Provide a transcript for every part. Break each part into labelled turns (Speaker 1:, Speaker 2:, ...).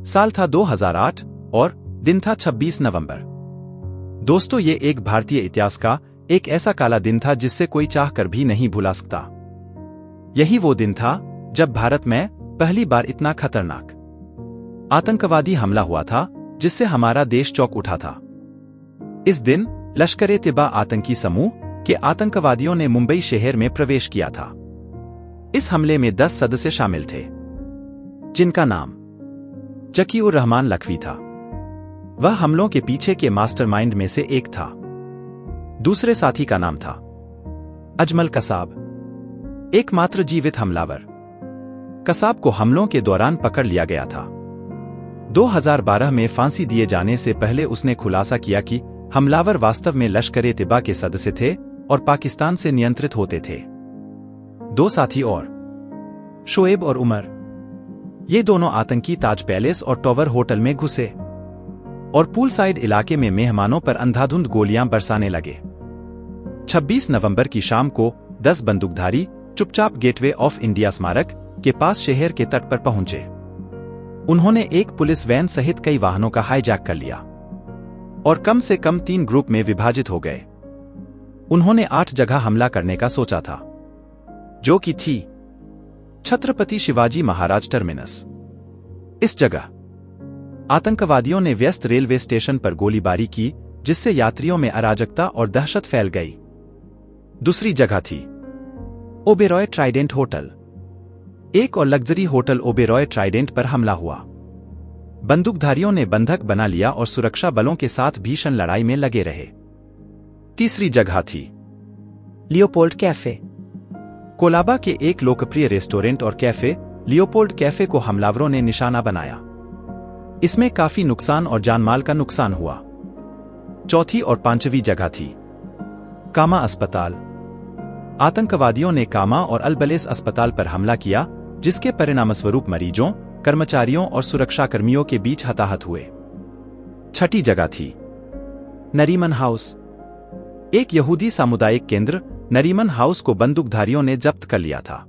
Speaker 1: साल था 2008 और दिन था 26 नवंबर। दोस्तों, ये एक भारतीय इतिहास का एक ऐसा काला दिन था जिससे कोई चाहकर भी नहीं भुला सकता। यही वो दिन था जब भारत में पहली बार इतना खतरनाक आतंकवादी हमला हुआ था जिससे हमारा देश चौंक उठा था। इस दिन लश्कर-ए-तैयबा आतंकी समूह के आतंकवादियों ने मुंबई शहर में प्रवेश किया था। इस हमले में 10 सदस्य शामिल थे, जिनका नाम ज़की-उर-रहमान लखवी था। वह हमलों के पीछे के मास्टरमाइंड में से एक था। दूसरे साथी का नाम था अजमल कसाब, एकमात्र जीवित हमलावर। कसाब को हमलों के दौरान पकड़ लिया गया था। 2012 में फांसी दिए जाने से पहले उसने खुलासा किया कि हमलावर वास्तव में लश्कर-ए-तैयबा के सदस्य थे और पाकिस्तान से नियंत्रित होते थे। 2 साथी और शोएब और उमर, ये दोनों आतंकी ताज पैलेस और टॉवर होटल में घुसे और पूल साइड इलाके में मेहमानों पर अंधाधुंध गोलियां बरसाने लगे। 26 नवंबर की शाम को 10 बंदूकधारी चुपचाप गेटवे ऑफ इंडिया स्मारक के पास शहर के तट पर पहुंचे। उन्होंने एक पुलिस वैन सहित कई वाहनों का हाईजैक कर लिया और कम से कम 3 ग्रुप में विभाजित हो गए। उन्होंने 8 जगह हमला करने का सोचा था, जो कि थी छत्रपति शिवाजी महाराज टर्मिनस। इस जगह आतंकवादियों ने व्यस्त रेलवे स्टेशन पर गोलीबारी की, जिससे यात्रियों में अराजकता और दहशत फैल गई। दूसरी जगह थी ओबेरॉय ट्राइडेंट होटल। एक और लग्जरी होटल ओबेरॉय ट्राइडेंट पर हमला हुआ। बंदूकधारियों ने बंधक बना लिया और सुरक्षा बलों के साथ भीषण लड़ाई में लगे रहे। तीसरी जगह थी लियोपोल्ड कैफे। कोलाबा के एक लोकप्रिय रेस्टोरेंट और कैफे लियोपोल्ड कैफे को हमलावरों ने निशाना बनाया। इसमें काफी नुकसान और जानमाल का नुकसान हुआ। चौथी और पांचवी जगह थी कामा अस्पताल। आतंकवादियों ने कामा और अल-बलेस अस्पताल पर हमला किया, जिसके परिणामस्वरूप मरीजों, कर्मचारियों और सुरक्षाकर्मियों के बीच हताहत हुए। छठी जगह थी नरीमन हाउस। एक यहूदी सामुदायिक केंद्र नरीमन हाउस को बंदूकधारियों ने जब्त कर लिया था।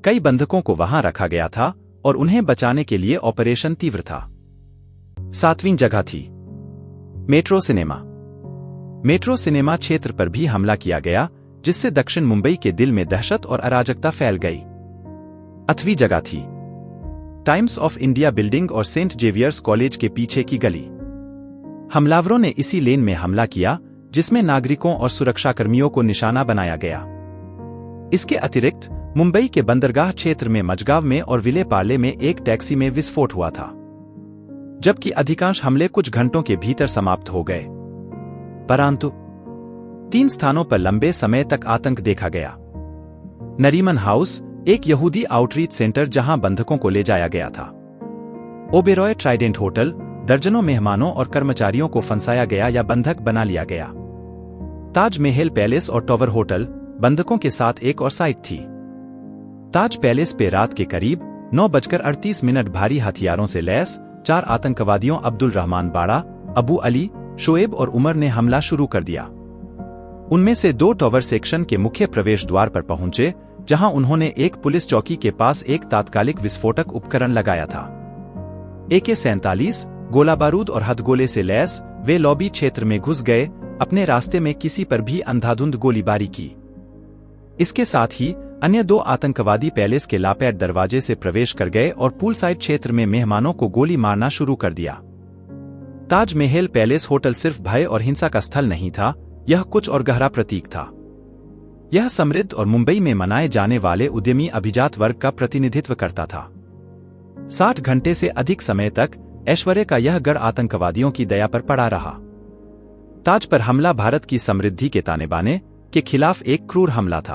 Speaker 1: कई बंधकों को वहां रखा गया था और उन्हें बचाने के लिए ऑपरेशन तीव्र था। 7वीं जगह थी मेट्रो सिनेमा। मेट्रो सिनेमा क्षेत्र पर भी हमला किया गया, जिससे दक्षिण मुंबई के दिल में दहशत और अराजकता फैल गई। 8वीं जगह थी टाइम्स ऑफ इंडिया बिल्डिंग और सेंट जेवियर्स कॉलेज के पीछे की गली। हमलावरों ने इसी लेन में हमला किया, जिसमें नागरिकों और सुरक्षाकर्मियों को निशाना बनाया गया। इसके अतिरिक्त मुंबई के बंदरगाह क्षेत्र में मजगांव में और विले पार्ले में एक टैक्सी में विस्फोट हुआ था, जबकि अधिकांश हमले कुछ घंटों के भीतर समाप्त हो गए। परंतु 3 स्थानों पर लंबे समय तक आतंक देखा गया। नरीमन हाउस एक यहूदी आउटरीच सेंटर जहां बंधकों को ले जाया गया था। ओबेरॉय ट्राइडेंट होटल दर्जनों मेहमानों और कर्मचारियों को फंसाया गया या बंधक बना लिया गया। ताज महल पैलेस और टॉवर होटल बंधकों के साथ एक और साइट थी। ताज पैलेस पे रात के करीब 9:38 भारी हथियारों से लैस 4 आतंकवादियों अब्दुल रहमान बाड़ा, अबू अली, शोएब और उमर ने हमला शुरू कर दिया। उनमें से 2 टॉवर सेक्शन के मुख्य प्रवेश द्वार पर पहुंचे, जहां उन्होंने एक पुलिस चौकी के पास एक तात्कालिक विस्फोटक उपकरण लगाया था। AK-47 गोला बारूद और हथगोले से लैस वे लॉबी क्षेत्र में घुस गए, अपने रास्ते में किसी पर भी अंधाधुंध गोलीबारी की। इसके साथ ही अन्य 2 आतंकवादी पैलेस के लापैट दरवाजे से प्रवेश कर गए और पूल साइड क्षेत्र में मेहमानों को गोली मारना शुरू कर दिया। ताज महल पैलेस होटल सिर्फ भय और हिंसा का स्थल नहीं था, यह कुछ और गहरा प्रतीक था। यह समृद्ध और मुंबई में मनाए जाने वाले उद्यमी अभिजात वर्ग का प्रतिनिधित्व करता था। 60 घंटे से अधिक समय तक ऐश्वर्य का यह गढ़ आतंकवादियों की दया पर पड़ा रहा। ताज पर हमला भारत की समृद्धि के ताने-बाने के खिलाफ एक क्रूर हमला था।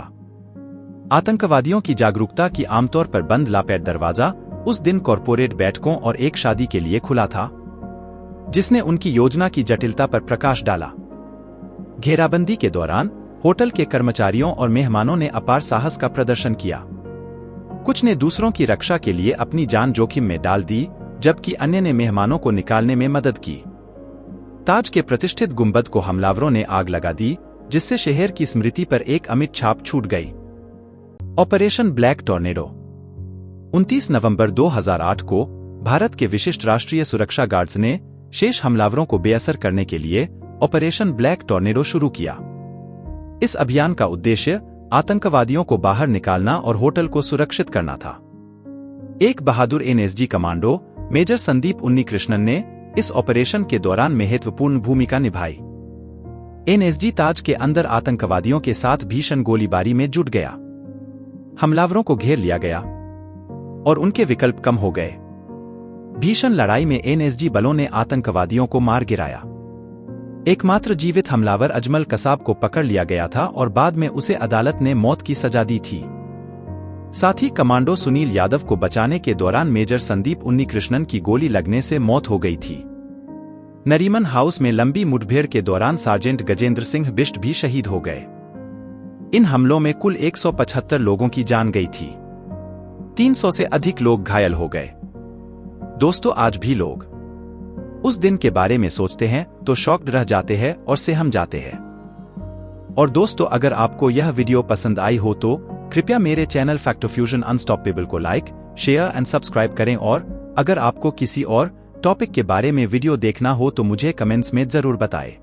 Speaker 1: आतंकवादियों की जागरूकता की आमतौर पर बंद लापैट दरवाजा उस दिन कॉरपोरेट बैठकों और एक शादी के लिए खुला था, जिसने उनकी योजना की जटिलता पर प्रकाश डाला। घेराबंदी के दौरान होटल के कर्मचारियों और मेहमानों ने अपार साहस का प्रदर्शन किया। कुछ ने दूसरों की रक्षा के लिए अपनी जान जोखिम में डाल दी, जबकि अन्य ने मेहमानों को निकालने में मदद की। ताज के प्रतिष्ठित गुंबद को हमलावरों ने आग लगा दी, जिससे शहर की स्मृति पर एक अमिट छाप छूट गई। Operation black tornado. 29 नवंबर 2008 को भारत के विशिष्ट राष्ट्रीय सुरक्षा गार्ड्स ने शेष हमलावरों को बेअसर करने के लिए ऑपरेशन ब्लैक टॉर्नेडो शुरू किया। इस अभियान का उद्देश्य आतंकवादियों को बाहर निकालना और होटल को सुरक्षित करना था। एक बहादुर NSG commando major Sandeep Unnikrishnan ने इस ऑपरेशन के दौरान महत्वपूर्ण भूमिका निभाई। एनएसजी ताज के अंदर आतंकवादियों के साथ भीषण गोलीबारी में जुट गया। हमलावरों को घेर लिया गया और उनके विकल्प कम हो गए। भीषण लड़ाई में एनएसजी बलों ने आतंकवादियों को मार गिराया। एकमात्र जीवित हमलावर अजमल कसाब को पकड़ लिया गया था और बाद में उसे अदालत ने मौत की सजा दी थी। साथ ही कमांडो सुनील यादव को बचाने के दौरान मेजर संदीप उन्नीकृष्णन की गोली लगने से मौत हो गई थी। नरीमन हाउस में लंबी मुठभेड़ के दौरान सार्जेंट गजेंद्र सिंह बिष्ट भी शहीद हो गए। इन हमलों में कुल 175 लोगों की जान गई थी। 300 से अधिक लोग घायल हो गए। दोस्तों, आज भी लोग उस दिन के बारे में सोचते हैं तो शॉक्ड रह जाते हैं और सहम जाते हैं। और दोस्तों, अगर आपको यह वीडियो पसंद आई हो तो कृपया मेरे चैनल फैक्ट फ्यूजन अनस्टॉपेबल को लाइक, शेयर एंड सब्सक्राइब करें। और अगर आपको किसी और टॉपिक के बारे में वीडियो देखना हो तो मुझे कमेंट्स में जरूर बताएं।